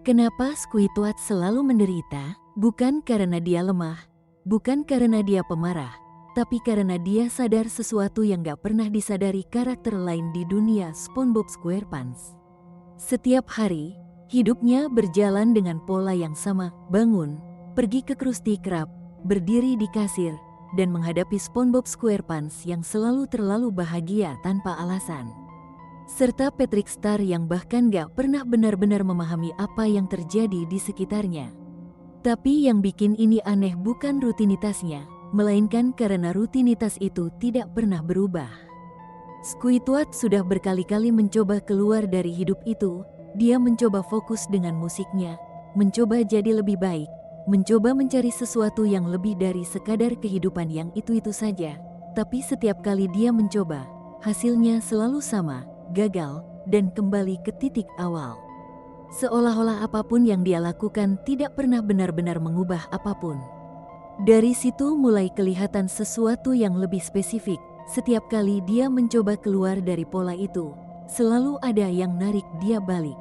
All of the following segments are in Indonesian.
Kenapa Squidward selalu menderita? Bukan karena dia lemah, bukan karena dia pemarah, tapi karena dia sadar sesuatu yang gak pernah disadari karakter lain di dunia SpongeBob SquarePants. Setiap hari, hidupnya berjalan dengan pola yang sama, bangun, pergi ke Krusty Krab, berdiri di kasir, dan menghadapi SpongeBob SquarePants yang selalu terlalu bahagia tanpa alasan. Serta Patrick Star yang bahkan gak pernah benar-benar memahami apa yang terjadi di sekitarnya. Tapi yang bikin ini aneh bukan rutinitasnya, melainkan karena rutinitas itu tidak pernah berubah. Squidward sudah berkali-kali mencoba keluar dari hidup itu. Dia mencoba fokus dengan musiknya, mencoba jadi lebih baik, mencoba mencari sesuatu yang lebih dari sekadar kehidupan yang itu-itu saja. Tapi setiap kali dia mencoba, hasilnya selalu sama, gagal, dan kembali ke titik awal. Seolah-olah apapun yang dia lakukan tidak pernah benar-benar mengubah apapun. Dari situ mulai kelihatan sesuatu yang lebih spesifik. Setiap kali dia mencoba keluar dari pola itu, selalu ada yang narik dia balik.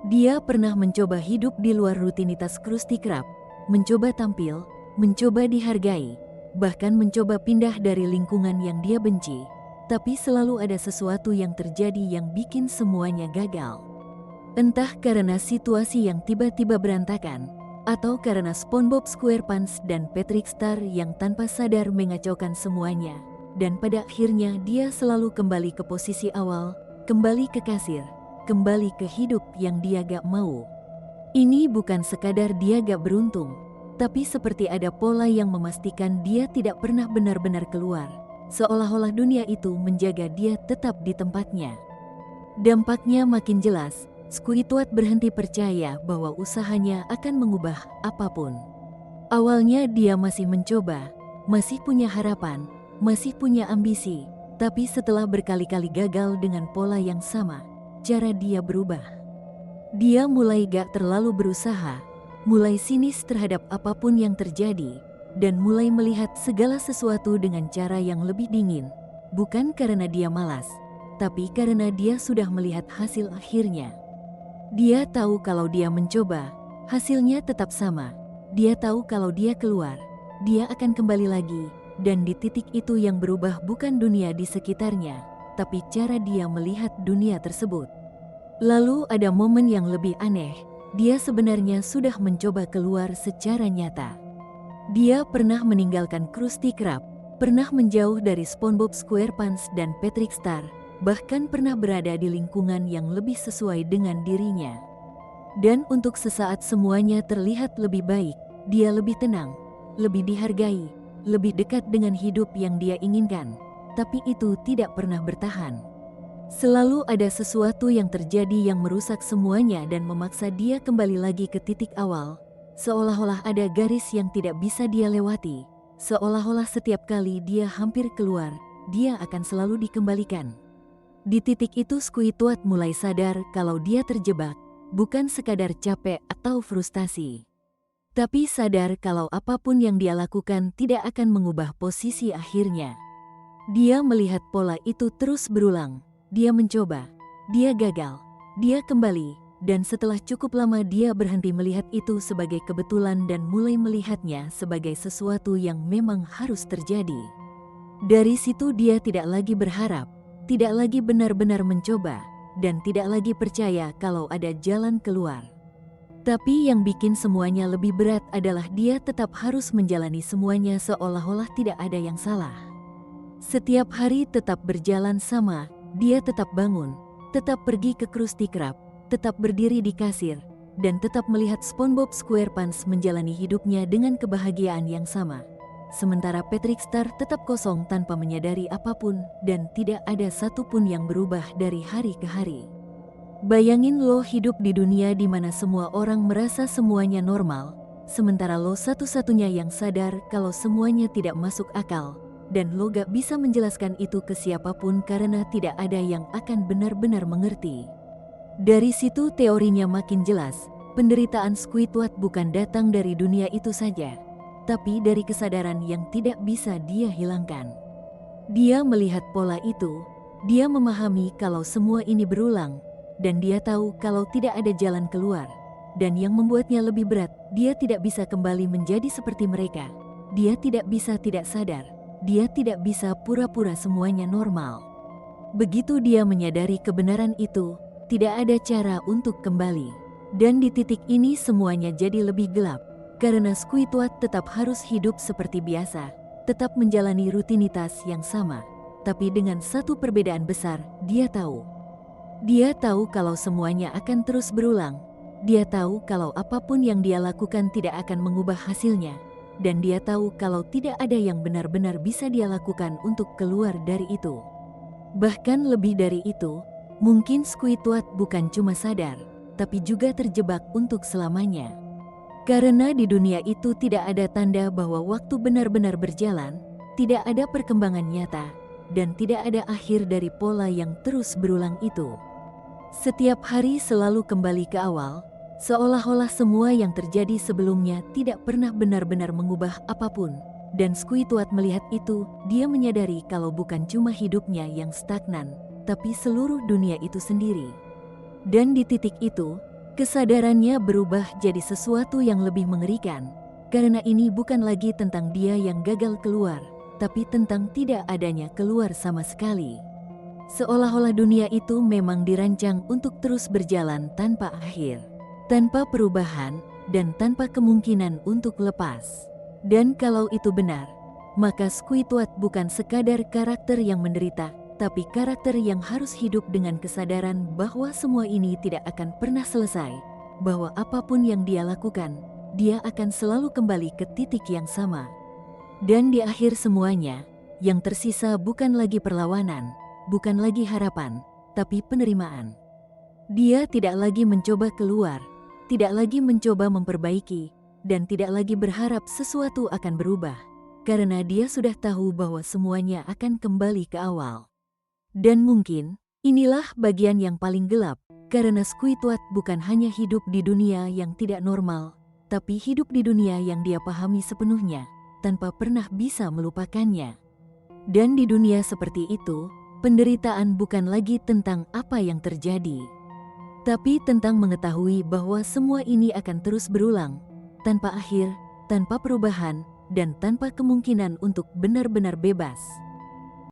Dia pernah mencoba hidup di luar rutinitas Krusty Krab, mencoba tampil, mencoba dihargai, bahkan mencoba pindah dari lingkungan yang dia benci. Tapi selalu ada sesuatu yang terjadi yang bikin semuanya gagal. Entah karena situasi yang tiba-tiba berantakan, atau karena SpongeBob SquarePants dan Patrick Star yang tanpa sadar mengacaukan semuanya. Dan pada akhirnya dia selalu kembali ke posisi awal, kembali ke kasir, kembali ke hidup yang dia gak mau. Ini bukan sekadar dia gak beruntung, tapi seperti ada pola yang memastikan dia tidak pernah benar-benar keluar. Seolah-olah dunia itu menjaga dia tetap di tempatnya. Dampaknya makin jelas, Squidward berhenti percaya bahwa usahanya akan mengubah apapun. Awalnya dia masih mencoba, masih punya harapan, masih punya ambisi, tapi setelah berkali-kali gagal dengan pola yang sama, cara dia berubah. Dia mulai gak terlalu berusaha, mulai sinis terhadap apapun yang terjadi, dan mulai melihat segala sesuatu dengan cara yang lebih dingin, bukan karena dia malas, tapi karena dia sudah melihat hasil akhirnya. Dia tahu kalau dia mencoba, hasilnya tetap sama. Dia tahu kalau dia keluar, dia akan kembali lagi, dan di titik itu yang berubah bukan dunia di sekitarnya, tapi cara dia melihat dunia tersebut. Lalu ada momen yang lebih aneh, dia sebenarnya sudah mencoba keluar secara nyata. Dia pernah meninggalkan Krusty Krab, pernah menjauh dari SpongeBob SquarePants dan Patrick Star, bahkan pernah berada di lingkungan yang lebih sesuai dengan dirinya. Dan untuk sesaat semuanya terlihat lebih baik, dia lebih tenang, lebih dihargai, lebih dekat dengan hidup yang dia inginkan. Tapi itu tidak pernah bertahan. Selalu ada sesuatu yang terjadi yang merusak semuanya dan memaksa dia kembali lagi ke titik awal. Seolah-olah ada garis yang tidak bisa dia lewati. Seolah-olah setiap kali dia hampir keluar, dia akan selalu dikembalikan. Di titik itu Squidward mulai sadar kalau dia terjebak, bukan sekadar capek atau frustasi. Tapi sadar kalau apapun yang dia lakukan tidak akan mengubah posisi akhirnya. Dia melihat pola itu terus berulang. Dia mencoba, dia gagal, dia kembali. Dan setelah cukup lama dia berhenti melihat itu sebagai kebetulan dan mulai melihatnya sebagai sesuatu yang memang harus terjadi. Dari situ dia tidak lagi berharap, tidak lagi benar-benar mencoba, dan tidak lagi percaya kalau ada jalan keluar. Tapi yang bikin semuanya lebih berat adalah dia tetap harus menjalani semuanya seolah-olah tidak ada yang salah. Setiap hari tetap berjalan sama, dia tetap bangun, tetap pergi ke Krusty Krab, tetap berdiri di kasir, dan tetap melihat SpongeBob SquarePants menjalani hidupnya dengan kebahagiaan yang sama. Sementara Patrick Star tetap kosong tanpa menyadari apapun, dan tidak ada satupun yang berubah dari hari ke hari. Bayangin lo hidup di dunia di mana semua orang merasa semuanya normal, sementara lo satu-satunya yang sadar kalau semuanya tidak masuk akal, dan lo gak bisa menjelaskan itu ke siapapun karena tidak ada yang akan benar-benar mengerti. Dari situ teorinya makin jelas, penderitaan Squidward bukan datang dari dunia itu saja, tapi dari kesadaran yang tidak bisa dia hilangkan. Dia melihat pola itu, dia memahami kalau semua ini berulang, dan dia tahu kalau tidak ada jalan keluar. Dan yang membuatnya lebih berat, dia tidak bisa kembali menjadi seperti mereka. Dia tidak bisa tidak sadar. Dia tidak bisa pura-pura semuanya normal. Begitu dia menyadari kebenaran itu, tidak ada cara untuk kembali. Dan di titik ini semuanya jadi lebih gelap. Karena Squidward tetap harus hidup seperti biasa, tetap menjalani rutinitas yang sama. Tapi dengan satu perbedaan besar, dia tahu. Dia tahu kalau semuanya akan terus berulang. Dia tahu kalau apapun yang dia lakukan tidak akan mengubah hasilnya. Dan dia tahu kalau tidak ada yang benar-benar bisa dia lakukan untuk keluar dari itu. Bahkan lebih dari itu, mungkin Squidward bukan cuma sadar, tapi juga terjebak untuk selamanya. Karena di dunia itu tidak ada tanda bahwa waktu benar-benar berjalan, tidak ada perkembangan nyata, dan tidak ada akhir dari pola yang terus berulang itu. Setiap hari selalu kembali ke awal, seolah-olah semua yang terjadi sebelumnya tidak pernah benar-benar mengubah apapun. Dan Squidward melihat itu, dia menyadari kalau bukan cuma hidupnya yang stagnan, tapi seluruh dunia itu sendiri. Dan di titik itu, kesadarannya berubah jadi sesuatu yang lebih mengerikan, karena ini bukan lagi tentang dia yang gagal keluar, tapi tentang tidak adanya keluar sama sekali. Seolah-olah dunia itu memang dirancang untuk terus berjalan tanpa akhir, tanpa perubahan, dan tanpa kemungkinan untuk lepas. Dan kalau itu benar, maka Squidward bukan sekadar karakter yang menderita, tapi karakter yang harus hidup dengan kesadaran bahwa semua ini tidak akan pernah selesai, bahwa apapun yang dia lakukan, dia akan selalu kembali ke titik yang sama. Dan di akhir semuanya, yang tersisa bukan lagi perlawanan, bukan lagi harapan, tapi penerimaan. Dia tidak lagi mencoba keluar, tidak lagi mencoba memperbaiki, dan tidak lagi berharap sesuatu akan berubah, karena dia sudah tahu bahwa semuanya akan kembali ke awal. Dan mungkin, inilah bagian yang paling gelap, karena Squidward bukan hanya hidup di dunia yang tidak normal, tapi hidup di dunia yang dia pahami sepenuhnya, tanpa pernah bisa melupakannya. Dan di dunia seperti itu, penderitaan bukan lagi tentang apa yang terjadi, tapi tentang mengetahui bahwa semua ini akan terus berulang, tanpa akhir, tanpa perubahan, dan tanpa kemungkinan untuk benar-benar bebas.